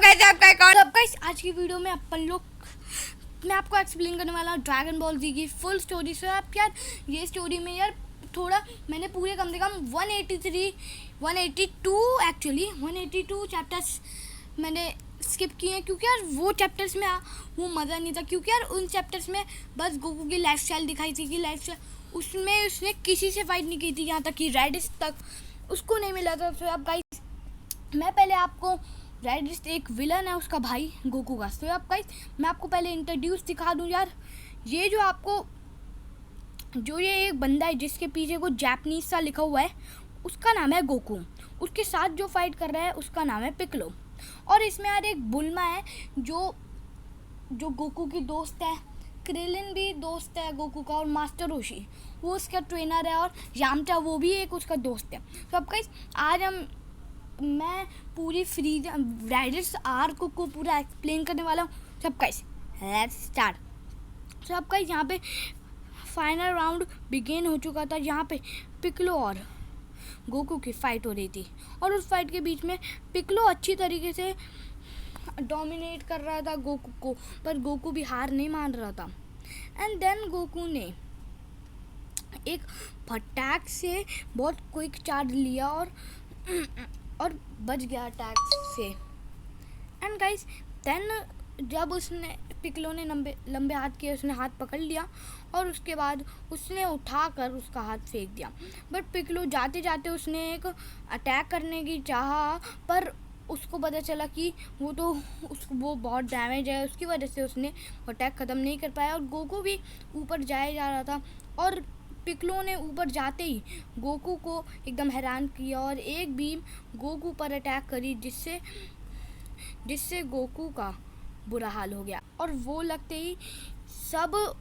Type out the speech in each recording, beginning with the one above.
Guys आज की video में मैं आपको एक्सप्लेन करने वाला हूँ ड्रैगन बॉल जी की फुल स्टोरी। से आप यार ये स्टोरी में यार थोड़ा मैंने पूरे कम से कम 182 चैप्टर्स मैंने स्किप किए हैं, क्योंकि यार वो चैप्टर्स में वो मज़ा नहीं था। क्योंकि यार उन चैप्टर्स में बस गोकू की लाइफ स्टाइल दिखाई थी कि लाइफ स्टाइल उसमें उसने किसी से फाइट नहीं की थी, यहाँ तक कि रेडिस तक उसको नहीं मिला था। तो अब गाइस मैं पहले आपको रेडिस एक विलन है उसका भाई गोकू का। तो अब गाइस मैं आपको पहले इंट्रोड्यूस दिखा दूं यार। ये ये एक बंदा है जिसके पीछे को जापानीज सा लिखा हुआ है, उसका नाम है गोकू। उसके साथ जो फाइट कर रहा है उसका नाम है पिक्लो। और इसमें यार एक बुल्मा है जो गोकू की दोस्त है। क्रिलिन भी दोस्त है गोकू का, और मास्टर रोशी वो उसका ट्रेनर है, और यामचा वो भी एक उसका दोस्त है। तो अब गाइस आज मैं पूरी रेडिस आर्क को पूरा एक्सप्लेन करने वाला हूँ। सब गाइस लेट्स स्टार्ट। सब गाइस यहाँ पे फाइनल राउंड बिगिन हो चुका था, जहाँ पे पिक्लो और गोकू की फाइट हो रही थी। और उस फाइट के बीच में पिक्लो अच्छी तरीके से डोमिनेट कर रहा था गोकू को, पर गोकू भी हार नहीं मान रहा था। एंड देन गोकू ने एक फटाक से बहुत क्विक चार्ज लिया और बच गया अटैक से। एंड गाइस देन जब उसने पिक्लो ने लंबे हाथ किए, उसने हाथ पकड़ लिया और उसके बाद उसने उठाकर उसका हाथ फेंक दिया। बट पिक्लो जाते जाते उसने एक अटैक करने की चाहा, पर उसको पता चला कि वो बहुत डैमेज है, उसकी वजह से उसने अटैक ख़त्म नहीं कर पाया। और गोकू भी ऊपर जाया जा रहा था, और पिक्लो ने ऊपर जाते ही गोकू को एकदम हैरान किया और एक बीम गोकू पर अटैक करी, जिससे गोकू का बुरा हाल हो गया। और वो लगते ही सब,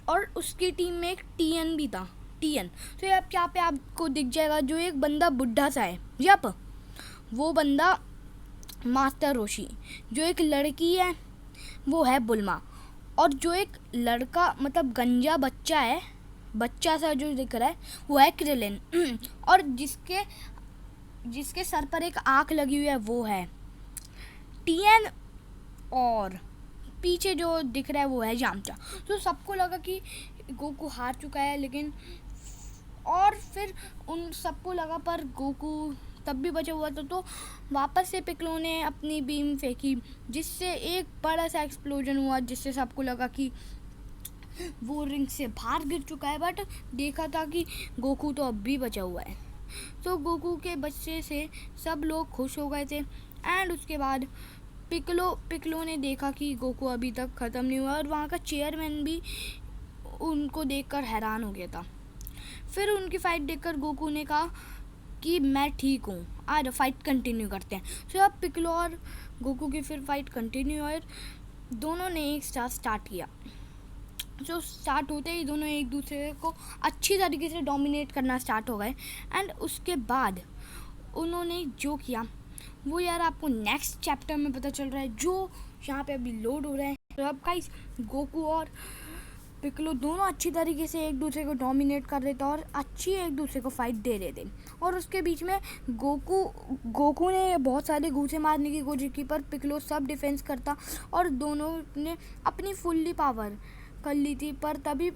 और उसकी टीम में एक टीएन भी था। टीएन तो यहाँ पे आपको दिख जाएगा, जो एक बंदा बुढ़ा सा है, यप वो बंदा मास्टर रोशी। जो एक लड़की है वो है बुल्मा, और जो एक लड़का मतलब गंजा बच्चा सा जो दिख रहा है वो है क्रिलिन। और जिसके सर पर एक आँख लगी हुई है वो है टीएन, और पीछे जो दिख रहा है वो है यामचा। तो सबको लगा कि गोकू हार चुका है, लेकिन और फिर उन सबको लगा, पर गोकू तब भी बचा हुआ था। तो वापस से पिक्लो ने अपनी बीम फेंकी, जिससे एक बड़ा सा एक्सप्लोजन हुआ, जिससे सबको लगा कि वो रिंग से बाहर गिर चुका है। बट देखा था कि गोकू तो अब भी बचा हुआ है। तो गोकू के बच्चे से सब लोग खुश हो गए थे। एंड उसके बाद पिक्लो ने देखा कि गोकू अभी तक ख़त्म नहीं हुआ, और वहाँ का चेयरमैन भी उनको देखकर हैरान हो गया था। फिर उनकी फ़ाइट देखकर गोकू ने कहा कि मैं ठीक हूँ, आज फाइट कंटिन्यू करते हैं। तो अब पिक्लो और गोकू की फिर फाइट कंटिन्यू, और दोनों ने एक साथ स्टार्ट किया। जो स्टार्ट होते ही दोनों एक दूसरे को अच्छी तरीके से डोमिनेट करना स्टार्ट हो गए। एंड उसके बाद उन्होंने जो किया वो यार आपको नेक्स्ट चैप्टर में पता चल रहा है, जो यहाँ पे अभी लोड हो रहा है। तो अब गाइस गोकू और पिक्लो दोनों अच्छी तरीके से एक दूसरे को डोमिनेट कर रहे थे और अच्छी एक दूसरे को फाइट दे रहे थे। और उसके बीच में गोकू ने बहुत सारे घूसे मारने की कोशिश की, पर पिक्लो सब डिफेंस करता, और दोनों ने अपनी फुल्ली पावर कर ली थी। पर तभी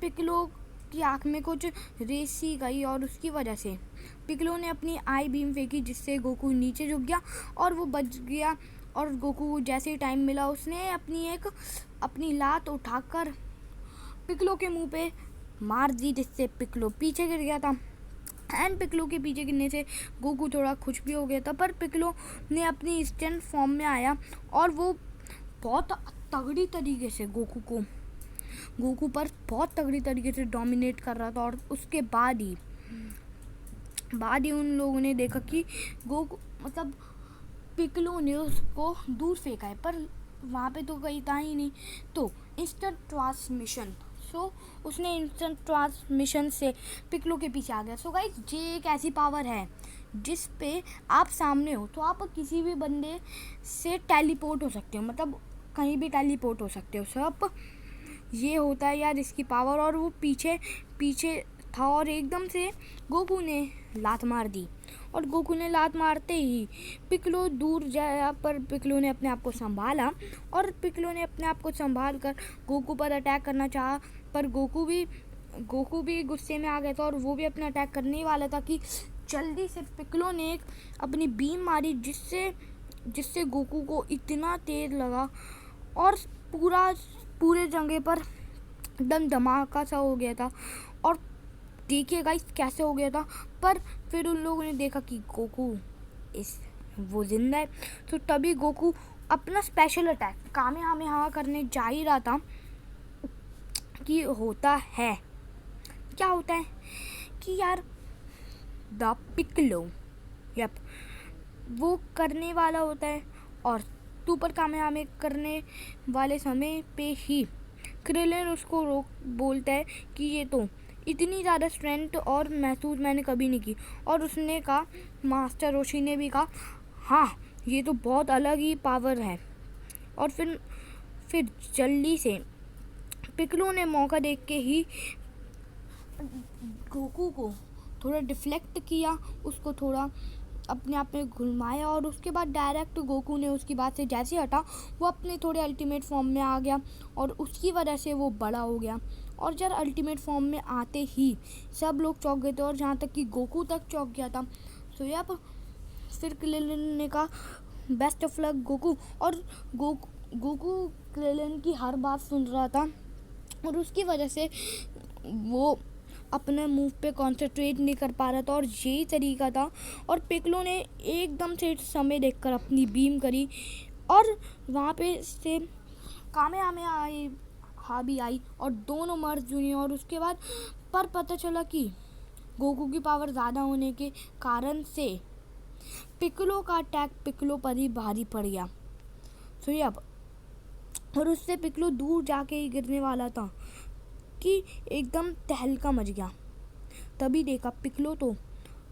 पिक्लो की आँख में कुछ रेस सी गई, और उसकी वजह से पिक्लो ने अपनी आई बीम फेंकी, जिससे गोकू नीचे झुक गया और वो बच गया। और गोकू जैसे ही टाइम मिला उसने अपनी लात उठाकर पिक्लो के मुंह पे मार दी, जिससे पिक्लो पीछे गिर गया था। एंड पिक्लो के पीछे गिरने से गोकू थोड़ा खुश भी हो गया था, पर पिक्लो ने अपनी इंस्टेंट फॉर्म में आया, और वो बहुत तगड़ी तरीके से गोकू पर बहुत तगड़ी तरीके से डोमिनेट कर रहा था। और उसके बाद ही उन लोगों ने देखा कि गोकू मतलब पिक्लो ने उसको दूर फेंका है, पर वहाँ पे तो कहीं था ही नहीं। तो इंस्टेंट ट्रांसमिशन, उसने इंस्टेंट ट्रांसमिशन से पिक्लो के पीछे आ गया। सो गाइस ये एक ऐसी पावर है जिस पे आप सामने हो तो आप किसी भी बंदे से टेलीपोर्ट हो सकते हो, मतलब कहीं भी टेलीपोर्ट हो सकते हो। सब ये होता है यार इसकी पावर। और वो पीछे था, और एकदम से गोकू ने लात मार दी, और गोकू ने लात मारते ही पिक्लो दूर जाया, पर पिक्लो ने अपने आप को संभाला और पिक्लो ने अपने आप को संभाल कर गोकू पर अटैक करना चाहा, पर गोकू भी गुस्से में आ गया था और वो भी अपना अटैक करने ही वाला था कि जल्दी से पिक्लो ने एक अपनी बीम मारी, जिससे गोकू को इतना तेज लगा और पूरे जगह पर एकदम धमाका सा हो गया था। और देखिए गाइस कैसे हो गया था, पर फिर उन लोगों ने देखा कि गोकू वो जिंदा है, तो तभी गोकू अपना स्पेशल अटैक कामेहामेहा करने जा ही रहा था कि क्या होता है कि यार द पिक्लो वो करने वाला होता है और सुपर कामेहामे करने वाले समय पे ही क्रिलिन उसको बोलता है कि ये तो इतनी ज़्यादा स्ट्रेंथ और महसूस मैंने कभी नहीं की। और उसने कहा, मास्टर रोशी ने भी कहा, हाँ ये तो बहुत अलग ही पावर है। और फिर जल्दी से पिक्लो ने मौका देख के ही गोकू को थोड़ा डिफ्लेक्ट किया, उसको थोड़ा अपने आप में घुमाया और उसके बाद डायरेक्ट गोकू ने उसकी बात से जैसे हटा वो अपने थोड़े अल्टीमेट फॉर्म में आ गया और उसकी वजह से वो बड़ा हो गया। और जब अल्टीमेट फॉर्म में आते ही सब लोग चौंक गए थे और जहाँ तक कि गोकू तक चौंक गया था। तो यप फिर क्रिलिन ने कहा, बेस्ट ऑफ लक गोकू। और गोकू क्रिलिन की हर बात सुन रहा था और उसकी वजह से वो अपने मूव पे कंसंट्रेट नहीं कर पा रहा था और यही तरीका था। और पिक्लो ने एकदम से समय देखकर अपनी बीम करी और वहाँ पे से कामेहामेहा भी आई और दोनों मर्ज हुई। और उसके बाद पर पता चला कि गोकू की पावर ज़्यादा होने के कारण से पिक्लो का अटैक पिक्लो पर ही भारी पड़ गया। तो अब और उससे पिक्लो दूर जाके ही गिरने वाला था कि एकदम तहलका मच गया। तभी देखा पिक्लो तो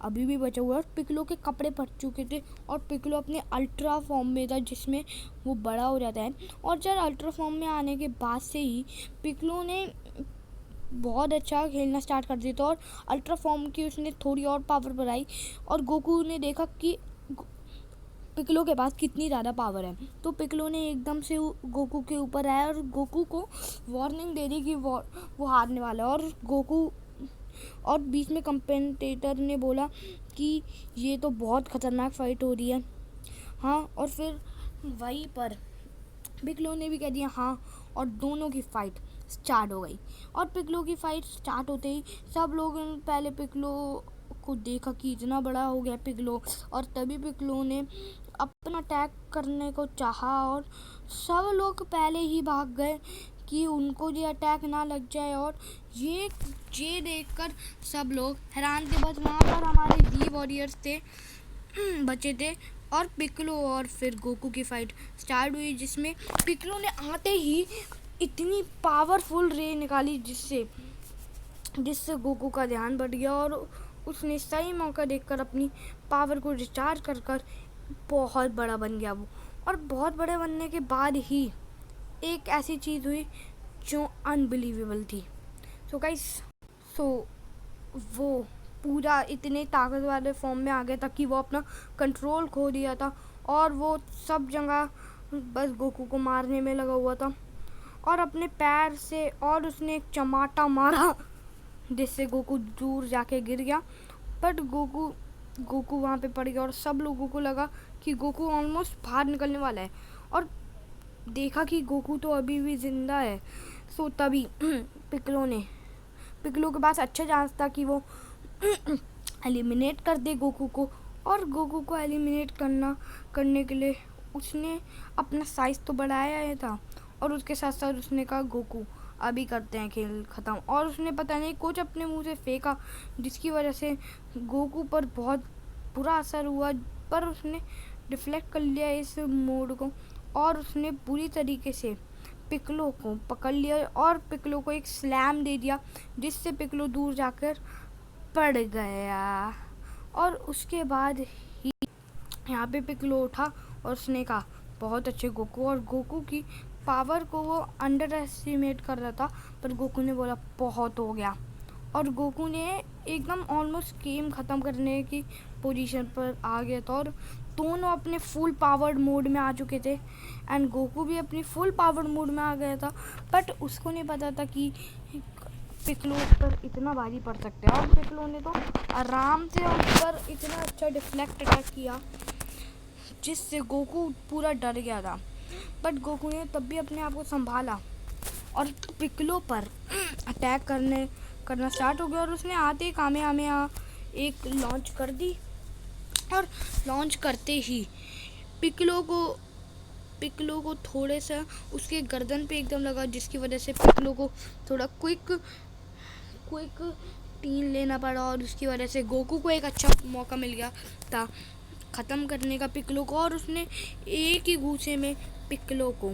अभी भी बचा हुआ है और पिक्लो के कपड़े फट चुके थे और पिक्लो अपने अल्ट्रा फॉर्म में था जिसमें वो बड़ा हो जाता है। और जब अल्ट्रा फॉर्म में आने के बाद से ही पिक्लो ने बहुत अच्छा खेलना स्टार्ट कर दिया था और अल्ट्रा फॉर्म की उसने थोड़ी और पावर बढ़ाई और गोकू ने देखा कि पिक्लो के पास कितनी ज़्यादा पावर है। तो पिक्लो ने एकदम से गोकू के ऊपर आया और गोकू को वार्निंग दे दी कि वो हारने वाला है। और गोकू और बीच में कमेंटेटर ने बोला कि ये तो बहुत ख़तरनाक फाइट हो रही है। हाँ, और फिर वहीं पर पिक्लो ने भी कह दिया हाँ, और दोनों की फ़ाइट स्टार्ट हो गई। और पिक्लो की फ़ाइट स्टार्ट होते ही सब लोगों ने पहले पिक्लो को देखा कि इतना बड़ा हो गया पिक्लो, और तभी पिक्लो ने अपना अटैक करने को चाहा और सब लोग पहले ही भाग गए कि उनको ये अटैक ना लग जाए। और ये देखकर सब लोग हैरान थे। बस वहाँ पर हमारे दी वॉरियर्स थे बचे थे और पिक्लो और फिर गोकू की फाइट स्टार्ट हुई, जिसमें पिक्लो ने आते ही इतनी पावरफुल रे निकाली जिससे गोकू का ध्यान बढ़ गया और उसने सही मौका देखकर अपनी पावर को रिचार्ज कर बहुत बड़ा बन गया वो। और बहुत बड़े बनने के बाद ही एक ऐसी चीज़ हुई जो अनबिलीवेबल थी। सो गाइस वो पूरा इतने ताकत वाले फॉर्म में आ गया था कि वो अपना कंट्रोल खो दिया था और वो सब जगह बस गोकू को मारने में लगा हुआ था और अपने पैर से और उसने एक चमाटा मारा जिससे गोकू दूर जाके गिर गया। बट गोकू वहाँ पे पड़ गया और सब लोगों को लगा कि गोकू ऑलमोस्ट बाहर निकलने वाला है और देखा कि गोकू तो अभी भी ज़िंदा है। सो तभी पिक्लो के पास अच्छा चांस था कि वो एलिमिनेट कर दे गोकू को। और गोकू को एलिमिनेट करने के लिए उसने अपना साइज़ तो बढ़ाया ही था और उसके साथ साथ उसने कहा गोकू अभी करते हैं खेल ख़त्म। और उसने पता नहीं कुछ अपने मुंह से फेंका जिसकी वजह से गोकू पर बहुत बुरा असर हुआ, पर उसने डिफ्लेक्ट कर लिया इस मोड को और उसने बुरी तरीके से पिक्लो को पकड़ लिया और पिक्लो को एक स्लैम दे दिया जिससे पिक्लो दूर जाकर पड़ गया। और उसके बाद ही यहाँ पे पिक्लो उठा और उसने कहा बहुत अच्छे गोकू। और गोकू की पावर को वो अंडर एस्टिमेट कर रहा था, पर गोकू ने बोला बहुत हो गया और गोकू ने एकदम ऑलमोस्ट गेम ख़त्म करने की पोजीशन पर आ गया था और दोनों अपने फुल पावर्ड मोड में आ चुके थे एंड गोकू भी अपनी फुल पावर्ड मोड में आ गया था। बट उसको नहीं पता था कि पिक्लो पर इतना भारी पड़ सकता है और पिक्लो ने तो आराम से उस पर इतना अच्छा डिफ्लेक्ट अटैक किया जिससे गोकू पूरा डर गया था। बट गोकू ने तब भी अपने आप को संभाला और पिक्लो पर अटैक करना स्टार्ट हो गया और उसने आते ही कामेहामेहा एक लॉन्च कर दी और लॉन्च करते ही पिक्लो को थोड़े सा उसके गर्दन पे एकदम लगा, जिसकी वजह से पिक्लो को थोड़ा क्विक टीन लेना पड़ा और उसकी वजह से गोकू को एक अच्छा मौका मिल गया था ख़त्म करने का पिक्लो को और उसने एक ही घूसे में पिक्लो को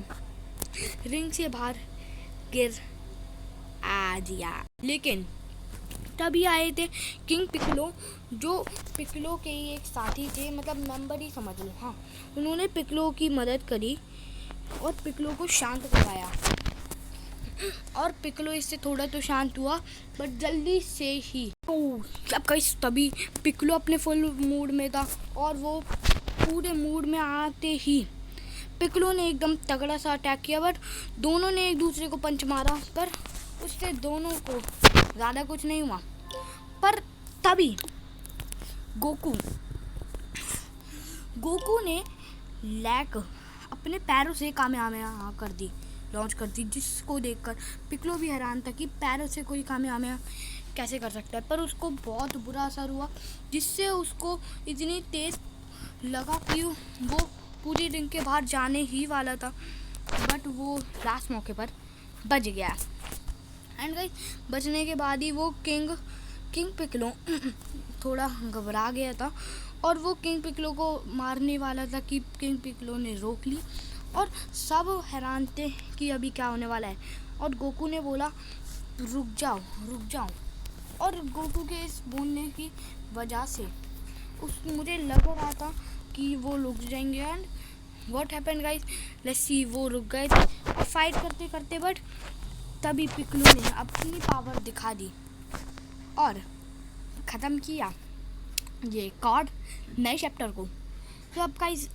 रिंग से बाहर गिर आ दिया। लेकिन तभी आए थे किंग पिक्लो, जो पिक्लो के ही एक साथी थे, मतलब मेंबर ही समझ लो। हाँ, उन्होंने पिक्लो की मदद करी और पिक्लो को शांत करवाया और पिक्लो इससे थोड़ा तो शांत हुआ बट जल्दी से ही तभी पिक्लो अपने फुल मूड में था और वो पूरे मूड में आते ही पिक्लो ने एकदम तगड़ा सा अटैक किया। बट दोनों ने एक दूसरे को पंच मारा पर उससे दोनों को ज़्यादा कुछ नहीं हुआ। पर तभी गोकू ने लैक अपने पैरों से कामेहामेहा कर दी, लॉन्च कर दी, जिसको देखकर पिक्लो भी हैरान था कि पैरों से कोई कामेहामेहा कैसे कर सकता है। पर उसको बहुत बुरा असर हुआ जिससे उसको इतनी तेज़ लगा कि वो पूरी रिंग के बाहर जाने ही वाला था। बट वो लास्ट मौके पर बच गया एंड गाइस बचने के बाद ही वो किंग पिक्लो थोड़ा घबरा गया था और वो किंग पिक्लो को मारने वाला था कि किंग पिक्लो ने रोक ली और सब हैरान थे कि अभी क्या होने वाला है। और गोकू ने बोला रुक जाओ और गोकू के इस बोलने की वजह से मुझे लग रहा था कि वो रुक जाएंगे and what happened guys, let's see. वो रुक गए थे और फाइट करते करते बट तभी पिक्लो ने अपनी पावर दिखा दी और ख़त्म किया ये कार्ड नए चैप्टर को। तो अब गाइस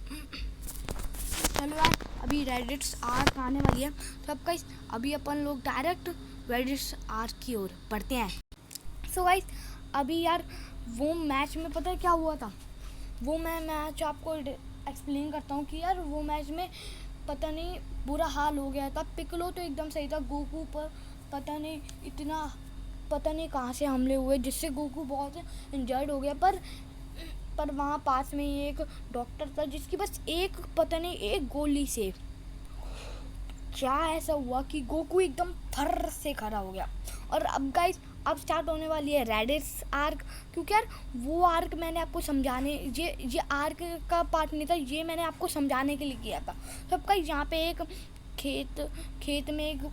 चलो यार, अभी रेडिट्स आर्क आने वाली है, तो अब गाइस अभी अपन लोग डायरेक्ट रेडिट्स आर्क की ओर बढ़ते हैं। सो गाइस अभी यार वो मैच में पता है क्या हुआ था, वो मैं मैच आपको एक्सप्लेन करता हूँ कि यार वो मैच में पता नहीं बुरा हाल हो गया था। पिक्लो तो एकदम सही था, गोकू पर पता नहीं कहाँ से हमले हुए जिससे गोकू बहुत इंजर्ड हो गया। पर वहाँ पास में ही एक डॉक्टर था जिसकी बस एक गोली से क्या ऐसा हुआ कि गोकू एकदम थर्र से खड़ा हो गया। और अब गाइस अब स्टार्ट होने वाली है रेडिट्स आर्क, क्योंकि यार वो आर्क मैंने आपको समझाने ये आर्क का पार्ट नहीं था, ये मैंने आपको समझाने के लिए किया था। तो अब गाइस यहाँ पे एक खेत में एक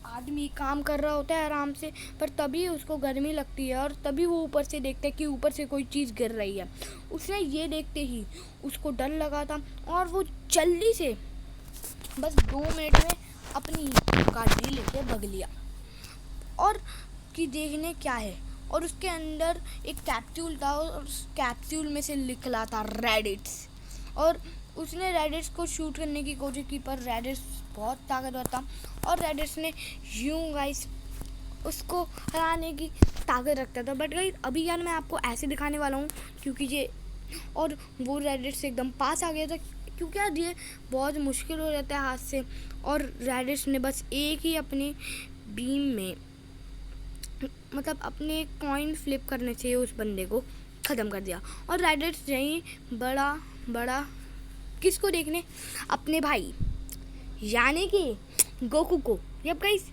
आदमी काम कर रहा होता है आराम से, पर तभी उसको गर्मी लगती है और तभी वो ऊपर से देखता है कि ऊपर से कोई चीज़ गिर रही है। उसने ये देखते ही उसको डर लगा था और वो जल्दी से बस 2 मिनट में अपनी गाड़ी लेके भाग लिया और कि देखने क्या है। और उसके अंदर एक कैप्सूल था और उस कैप्सूल में से निकला था रेडिट्स और उसने रेडिट्स को शूट करने की कोशिश की पर रेडिट्स बहुत ताकतवर था और रेडिट्स ने यूं गाइस उसको हराने की ताकत रखता था। बट गाइस अभी यार मैं आपको ऐसे दिखाने वाला हूँ क्योंकि ये और वो रेडिट्स एकदम पास आ गया था, क्योंकि यार ये बहुत मुश्किल हो जाता है हाथ से। और रेडिट्स ने बस एक ही अपने बीम में मतलब अपने कॉइन फ्लिप करने से उस बंदे को ख़त्म कर दिया। और रेडिट्स यहीं बड़ा किसको देखने, अपने भाई यानी कि गोकू को। जब गाइस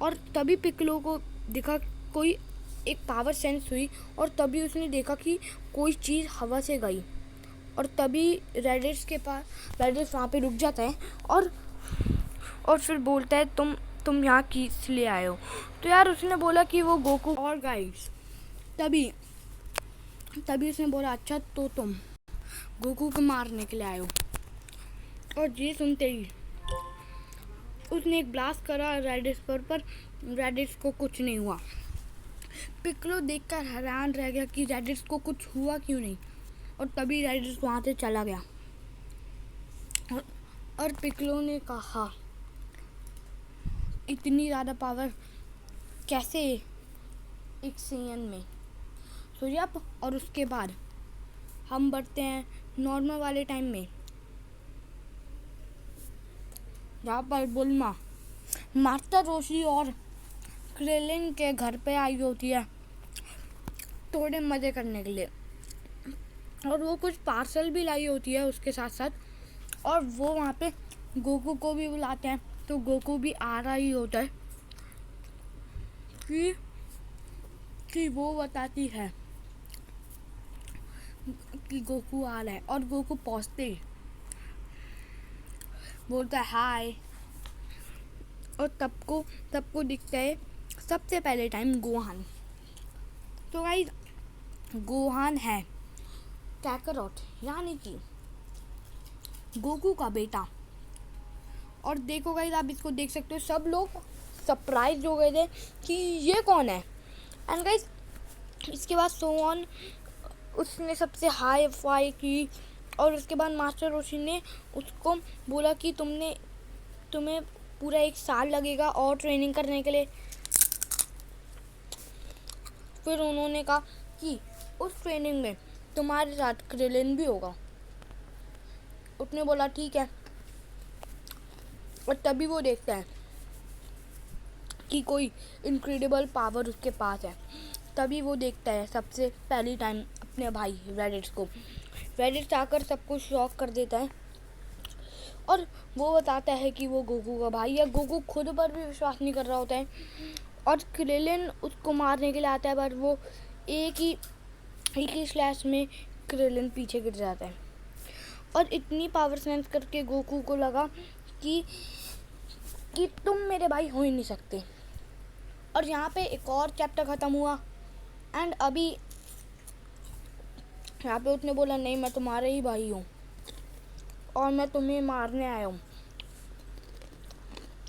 और तभी पिक्लो को देखा कोई एक पावर सेंस हुई और तभी उसने देखा कि कोई चीज़ हवा से गई और तभी रेडिट्स वहाँ पे रुक जाता है और फिर बोलता है तुम यहाँ किस लिए आए हो। तो यार उसने बोला कि वो गोकू और गाइस तभी उसने बोला अच्छा तो तुम गोकू को मारने के लिए आए हो। और ये सुनते ही उसने एक ब्लास्ट करा रेडिट्स पर रेडिट्स को कुछ नहीं हुआ। पिक्लो देखकर हैरान रह गया कि रेडिस को कुछ हुआ क्यों नहीं, और तभी रेडिस वहाँ से चला गया। और पिक्लो ने कहा, इतनी ज़्यादा पावर कैसे एक सेयन में। तो यप, और उसके बाद हम बढ़ते हैं नॉर्मल वाले टाइम में, जहाँ पर बुल्मा मास्टर रोशी और क्रेलिन के घर पे आई होती है थोड़े मज़े करने के लिए, और वो कुछ पार्सल भी लाई होती है उसके साथ साथ, और वो वहाँ पे गोकू को भी बुलाते हैं। तो गोकू भी आ रहा ही होता है कि वो बताती है कि गोकू आ रहा है, और गोकू पहुँचते ही बोलता है हाय, और सबको दिखता है सबसे पहले टाइम गोहान। तो गाइस गोहान है कैकरोट यानी कि गोकू का बेटा, और देखो गाइस आप इसको देख सकते हो, सब लोग सरप्राइज हो गए थे कि ये कौन है। एंड गाइस इसके बाद सोन उसने सबसे हाई फाई की, और उसके बाद मास्टर रोशी ने उसको बोला कि तुम्हें पूरा 1 साल लगेगा और ट्रेनिंग करने के लिए। फिर उन्होंने कहा कि उस ट्रेनिंग में तुम्हारे साथ क्रेलिन भी होगा। उसने बोला ठीक है, और तभी वो देखता है कि कोई इनक्रेडिबल पावर उसके पास है। तभी वो देखता है सबसे पहली टाइम अपने भाई रेडिस को। रेडिस आकर सबको शॉक कर देता है, और वो बताता है कि वो गोकू का भाई है। गोकू खुद पर भी विश्वास नहीं कर रहा होता है, और क्रेलिन उसको मारने के लिए आता है, पर वो एक ही स्लैश में क्रेलिन पीछे गिर जाता है। और इतनी पावर सेंस करके गोकू को लगा कि तुम मेरे भाई हो ही नहीं सकते। और यहाँ पे एक और चैप्टर ख़त्म हुआ। एंड अभी यहाँ पे उसने बोला नहीं, मैं तुम्हारे ही भाई हूँ और मैं तुम्हें मारने आया हूँ।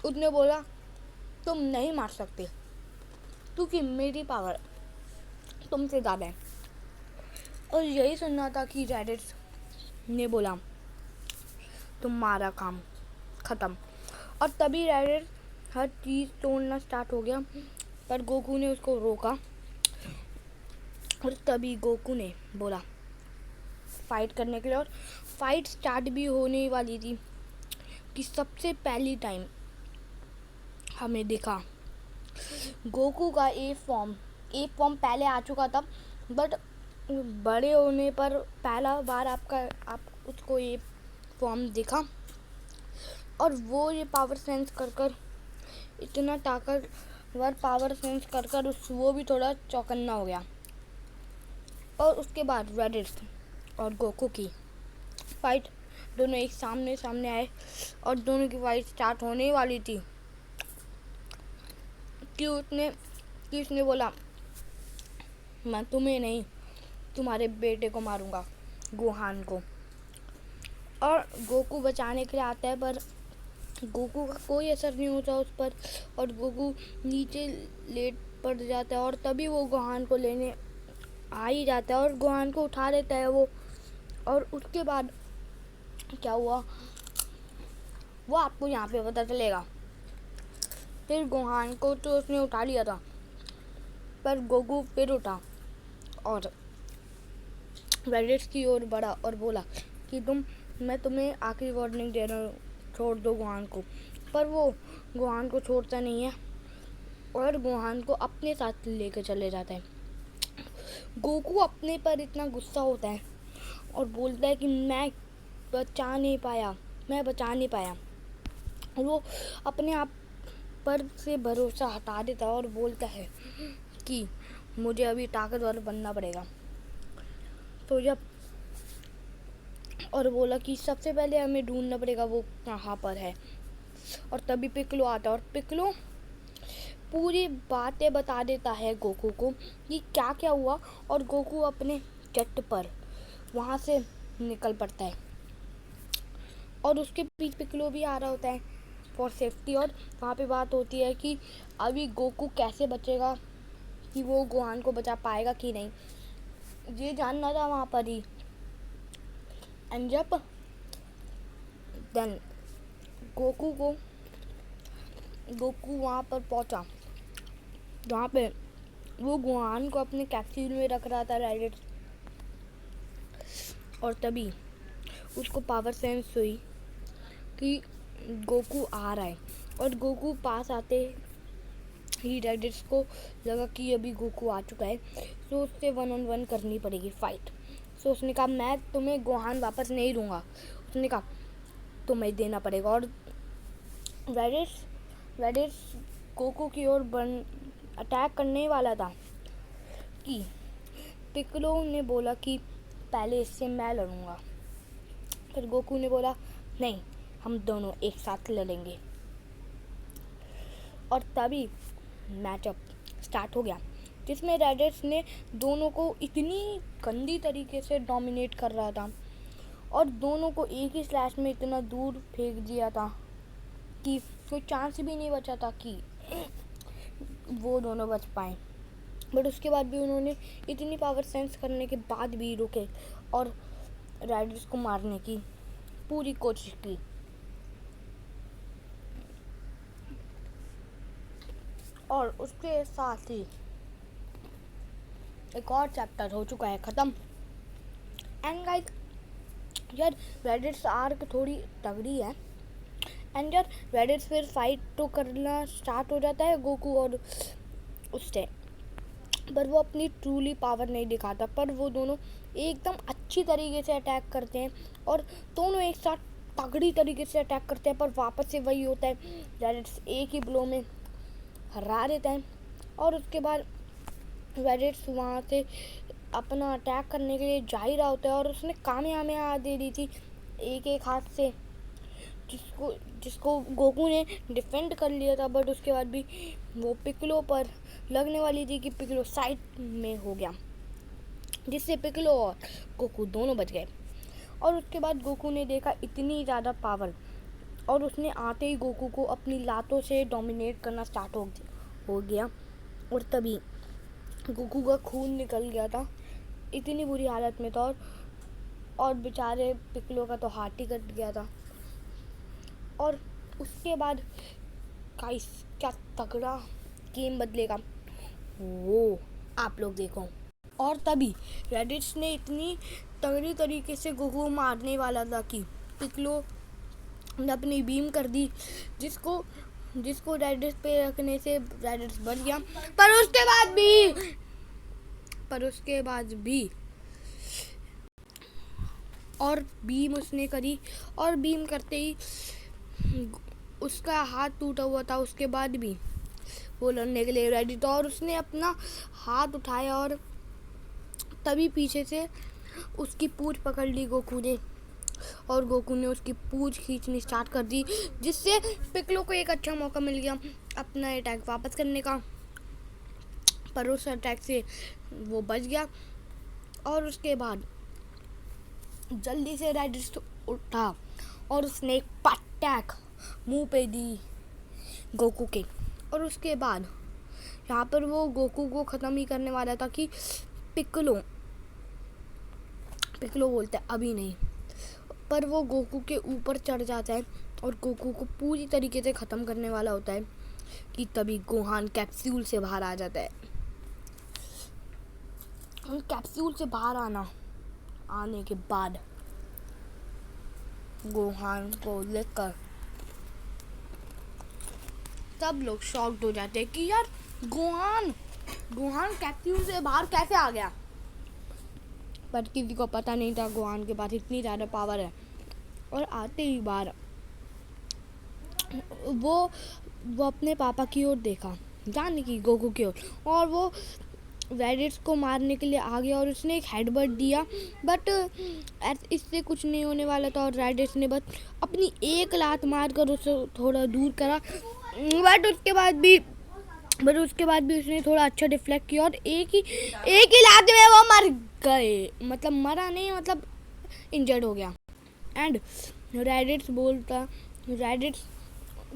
उसने बोला तुम नहीं मार सकते क्योंकि मेरी पावर तुमसे ज़्यादा है। और यही सुनना था कि रेडिस ने बोला तुम्हारा काम ख़त्म। और तभी रेडिस हर चीज़ तोड़ना स्टार्ट हो गया, पर गोकू ने उसको रोका। और तभी गोकू ने बोला फाइट करने के लिए, और फाइट स्टार्ट भी होने वाली थी कि सबसे पहली टाइम हमें देखा गोकू का ए फॉर्म पहले आ चुका था, बट बड़े होने पर पहला बार आप उसको ये फॉर्म दिखा। और वो ये पावर सेंस कर इतना ताकतवर पावर सेंस कर वो भी थोड़ा चौकन्ना हो गया। और उसके बाद रेडिस और गोकू की फाइट दोनों एक सामने आए, और दोनों की फाइट स्टार्ट होने वाली थी कि उसने बोला मैं तुम्हें नहीं, तुम्हारे बेटे को मारूंगा, गोहान को। और गोकू बचाने के लिए आता है, पर गोकू का कोई असर नहीं होता उस पर, और गोकू नीचे लेट पड़ जाता है। और तभी वो गोहान को लेने आ ही जाता है, और गोहान को उठा लेता है वो। और उसके बाद क्या हुआ वो आपको यहाँ पे पता चलेगा। फिर गोहान को तो उसने उठा लिया था, पर गोकू फिर उठा और रेडिस की ओर बढ़ा और बोला कि मैं तुम्हें आखिरी वार्निंग दे रहा हूँ, छोड़ दो गोहान को। पर वो गोहान को छोड़ता नहीं है, और गोहान को अपने साथ लेकर चले जाता है। गोकू अपने पर इतना गुस्सा होता है और बोलता है कि मैं बचा नहीं पाया। वो अपने आप पर से भरोसा हटा देता है और बोलता है कि मुझे अभी ताकतवर बनना पड़ेगा। तो जब और बोला कि सबसे पहले हमें ढूंढना पड़ेगा वो कहाँ पर है। और तभी पिक्लो आता है, और पिक्लो पूरी बातें बता देता है गोकू को कि क्या क्या हुआ। और गोकू अपने जेट पर वहाँ से निकल पड़ता है, और उसके पीछे पिक्लो भी आ रहा होता है फॉर सेफ्टी। और वहाँ पे बात होती है कि अभी गोकू कैसे बचेगा कि वो गोहान को बचा पाएगा कि नहीं, ये जानना था वहाँ पर ही। एंड जब देन गोकू वहाँ पर पहुँचा जहाँ पे वो गोहान को अपने कैप्सूल में रख रहा था रैडिस, और तभी उसको पावर सेंस हुई कि गोकू आ रहा है। और गोकू पास आते ही रैडिस को लगा कि अभी गोकू आ चुका है, तो उससे 1-on-1 करनी पड़ेगी फाइट। तो उसने कहा मैं तुम्हें गोहान वापस नहीं दूंगा, उसने कहा तुम्हें देना पड़ेगा। और रैडिस गोकू की ओर अटैक करने वाला था कि पिक्कोलो ने बोला कि पहले इससे मैं लड़ूंगा। फिर गोकू ने बोला नहीं, हम दोनों एक साथ लड़ेंगे। और तभी मैचअप स्टार्ट हो गया, जिसमें रैडिस ने दोनों को इतनी गंदी तरीके से डोमिनेट कर रहा था और दोनों को एक ही स्लैश में इतना दूर फेंक दिया था कि कोई चांस भी नहीं बचा था कि वो दोनों बच पाए। बट उसके बाद भी उन्होंने इतनी पावर सेंस करने के बाद भी रुके और रैडिस को मारने की पूरी कोशिश की। और उसके साथ ही एक और चैप्टर हो चुका है ख़त्म। एंड गाइस यार रैडिस आर्क थोड़ी तगड़ी है। एंड यार रैडिस फिर फाइट तो करना स्टार्ट हो जाता है गोकू और उससे, पर वो अपनी ट्रूली पावर नहीं दिखाता, पर वो दोनों एकदम अच्छी तरीके से अटैक करते हैं और दोनों एक साथ तगड़ी तरीके से अटैक करते हैं। पर वापस से वही होता है, रैडिस एक ही ब्लो में हरा देता है। और उसके बाद रैडिस वहाँ से अपना अटैक करने के लिए जा ही रहा होता है और उसने कामयाबी दे दी थी एक हाथ से, जिसको गोकू ने डिफेंड कर लिया था। बट उसके बाद भी वो पिक्कोलो पर लगने वाली थी कि पिक्कोलो साइड में हो गया, जिससे पिक्कोलो और गोकू दोनों बच गए। और उसके बाद गोकू ने देखा इतनी ज़्यादा पावर, और उसने आते ही गोकू को अपनी लातों से डोमिनेट करना स्टार्ट हो गया। और तभी गोकू का खून निकल गया था, इतनी बुरी हालत में था। और बेचारे पिक्कोलो का तो हाथ ही कट गया था। और उसके बाद गाइस क्या तगड़ा गेम बदलेगा वो आप लोग देखो। और तभी रैडिस ने इतनी तगड़ी तरीके से गोकू मारने वाला था कि पिक्कोलो ने अपनी बीम कर दी, जिसको रैडिस पे रखने से रैडिस बच गया। पर उसके बाद भी और बीम उसने करी, और बीम करते ही उसका हाथ टूटा हुआ था। उसके बाद भी वो लड़ने के लिए रेडी था और उसने अपना हाथ उठाया और तभी पीछे से उसकी पूंछ पकड़ ली गोकू ने, और गोकू ने उसकी पूंछ खींचनी स्टार्ट कर दी, जिससे पिक्कोलो को एक अच्छा मौका मिल गया अपना अटैक वापस करने का। पर उस अटैक से वो बच गया। और उसके बाद जल्दी से रैडिस उठा और उसने एक पटैक मुंह पे दी गोकू के। और उसके बाद यहाँ पर वो गोकू को ख़त्म ही करने वाला था कि पिक्कोलो बोलता है अभी नहीं, पर वो गोकू के ऊपर चढ़ जाता है और गोकू को पूरी तरीके से ख़त्म करने वाला होता है कि तभी गोहान कैप्सूल से बाहर आ जाता है। और कैप्सूल से बाहर आने के बाद गोहान को लेकर सब लोग शॉक्ड हो जाते हैं कि यार गोहान कैप्सूल से बाहर कैसे आ गया। पर किसी को पता नहीं था गोहान के पास इतनी ज़्यादा पावर है। और आते ही बार वो अपने पापा की ओर देखा, जाने की गोकू की ओर, और वो रैडिस को मारने के लिए आ गया और उसने एक हेडबट दिया। बट इससे कुछ नहीं होने वाला था और रैडिस ने बस अपनी एक लात मारकर उसे थोड़ा दूर करा। बट उसके बाद भी उसने थोड़ा अच्छा डिफ्लेक्ट किया और एक ही लात में वो मर गए, मतलब मरा नहीं, मतलब इंजर्ड हो गया। एंड रैडिस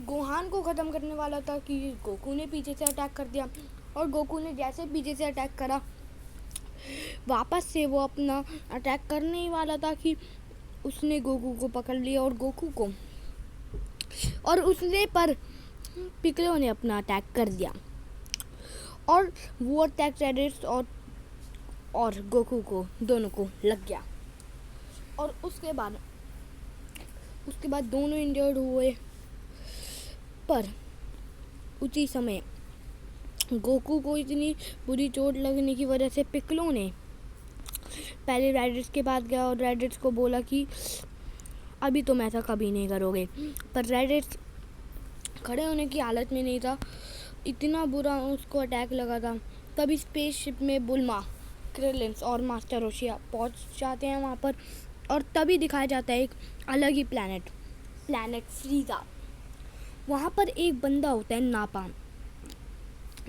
गोहान को ख़त्म करने वाला था कि गोकू ने पीछे से अटैक कर दिया। और गोकू ने जैसे पीछे से अटैक करा, वापस से वो अपना अटैक करने ही वाला था कि उसने गोकू को पकड़ लिया और गोकू को, और उसने पर पिकलो ने अपना अटैक कर दिया और वो अटैक रेडिट्स और गोकू को दोनों को लग गया। और उसके बाद दोनों इंजर्ड हुए। पर उसी समय गोकू को इतनी बुरी चोट लगने की वजह से पिकलो ने पहले रेडिट्स के पास गया और रेडिट्स को बोला कि अभी तुम ऐसा कभी नहीं करोगे। पर रेडिट्स खड़े होने की हालत में नहीं था, इतना बुरा उसको अटैक लगा था। तभी स्पेसशिप में बुल्मा, क्रिलिन्स और मास्टर रोशिया पहुंच जाते हैं वहाँ पर, और तभी दिखाया जाता है एक अलग ही प्लैनेट फ्रीजा। वहाँ पर एक बंदा होता है नापा,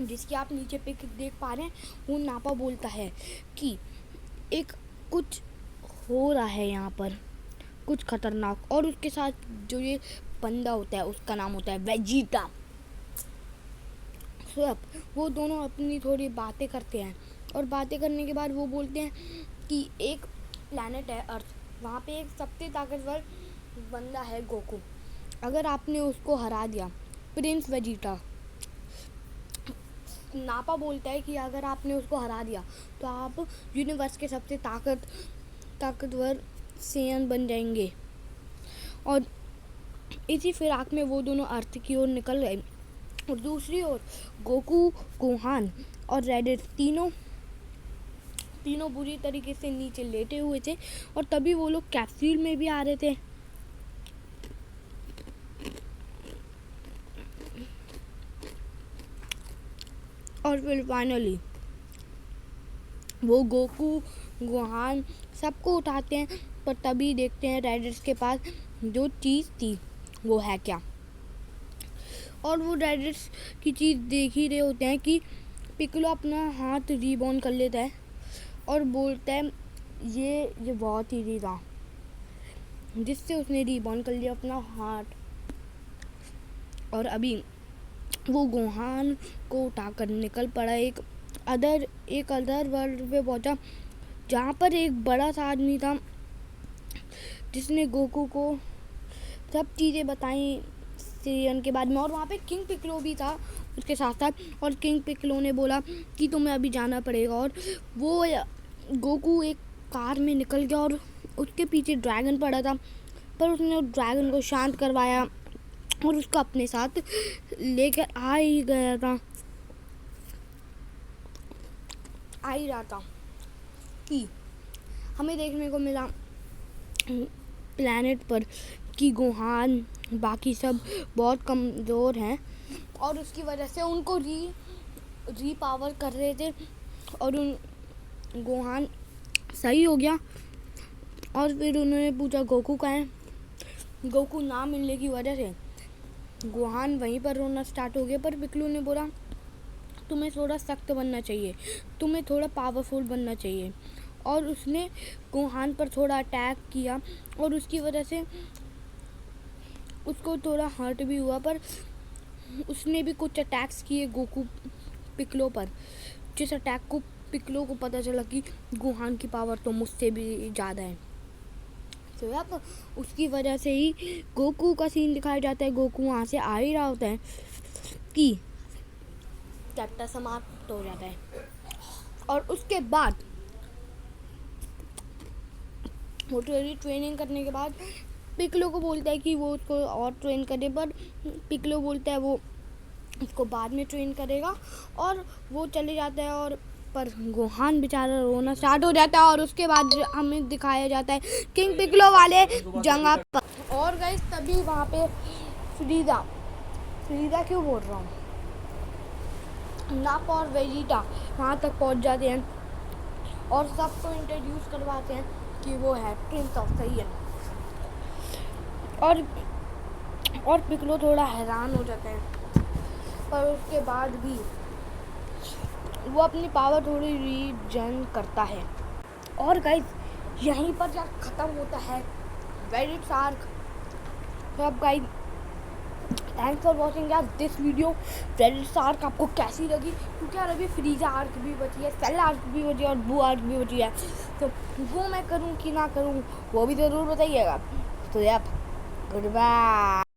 जिसकी आप नीचे पिक देख पा रहे हैं। वो नापा बोलता है कि एक कुछ हो रहा है यहाँ पर, कुछ खतरनाक। और उसके साथ जो ये बंदा होता है उसका नाम होता है वेजिटा। सो अब वो दोनों अपनी थोड़ी बातें करते हैं, और बातें करने के बाद वो बोलते हैं कि एक प्लैनेट है अर्थ, वहाँ पे एक सबसे ताकतवर बंदा है गोकू। अगर आपने उसको हरा दिया, प्रिंस वेजिटा, नापा बोलता है कि अगर आपने उसको हरा दिया तो आप यूनिवर्स के सबसे ताकतवर सेयन बन जाएंगे। और इसी फिराक में वो दोनों अर्थ की ओर निकल गए। और दूसरी ओर गोकू, गोहान और रेडिट्स तीनों बुरी तरीके से नीचे लेटे हुए थे, और तभी वो लोग कैप्सूल में भी आ रहे थे। और फिर फाइनली वो गोकू, गोहान सबको उठाते हैं, पर तभी देखते हैं रेडिट्स के पास जो चीज़ थी वो है क्या। और वो रेडिट्स की चीज़ देख ही रहे होते हैं कि पिकलो अपना हाथ रीबॉर्न कर लेता है और बोलता है ये बहुत ईजी था, जिससे उसने रीबॉर्न कर लिया अपना हाथ। और अभी वो गोहान को उठाकर निकल पड़ा, एक अदर वर्ल्ड पे पहुंचा, जहाँ पर एक बड़ा सा आदमी था जिसने गोकू को सब चीज़ें बताई सीरियन के बारे में। और वहाँ पे किंग पिकलो भी था उसके साथ साथ, और किंग पिकलो ने बोला कि तुम्हें अभी जाना पड़ेगा। और वो गोकू एक कार में निकल गया, और उसके पीछे ड्रैगन पड़ा था, पर उसने उस ड्रैगन को शांत करवाया और उसको अपने साथ लेकर आ ही रहा था कि हमें देखने को मिला प्लैनेट पर कि गोहान बाकी सब बहुत कमज़ोर हैं, और उसकी वजह से उनको री पावर कर रहे थे। और गोहान सही हो गया। और फिर उन्होंने पूछा गोकू कहाँ है। गोकू ना मिलने की वजह से गोहान वहीं पर रोना स्टार्ट हो गया। पर पिकलो ने बोला तुम्हें थोड़ा सख्त बनना चाहिए, तुम्हें थोड़ा पावरफुल बनना चाहिए। और उसने गोहान पर थोड़ा अटैक किया, और उसकी वजह से उसको थोड़ा हर्ट भी हुआ। पर उसने भी कुछ अटैक्स किए गोकू पिकलो पर, जिस अटैक को पिकलो को पता चला कि गोहान की पावर तो मुझसे भी ज़्यादा है। तो अब उसकी वजह से ही गोकू का सीन दिखाया जाता है। गोकू वहाँ से आ ही रहा होता है कि चैप्टर समाप्त हो जाता है। और उसके बाद वो ट्रेनिंग करने के बाद पिकलो को बोलता है कि वो उसको और ट्रेन करे, पर पिकलो बोलता है वो उसको बाद में ट्रेन करेगा, और वो चले जाता है। और पर गोहान बेचारा रोना स्टार्ट हो जाता है। और उसके बाद हमें दिखाया जाता है किंग पिकलो वाले जगह पर। और गाइस तभी वहाँ पे फ्रीजा क्यों बोल रहा हूँ, नापा और वेजिटा वहाँ तक पहुँच जाते हैं और सबको इंट्रोड्यूस करवाते हैं कि वो है प्रिंस ऑफ सेयन। और पिकलो थोड़ा हैरान हो जाता है, पर उसके बाद भी वो अपनी पावर थोड़ी रीजन करता है। और गाइस यहीं पर जब ख़त्म होता है वेरिट्स आर्क। तो अब गाइस थैंक्स फॉर वॉचिंग यार दिस वीडियो। फ्रेंड्स आर्क आपको कैसी लगी, क्योंकि यार अभी फ्रीजा आर्क भी बची है, सेल आर्क भी बची है और बू आर्क भी बची है, तो वो मैं करूँ कि ना करूँ वो भी ज़रूर बताइएगा। तो यार गुड बाय।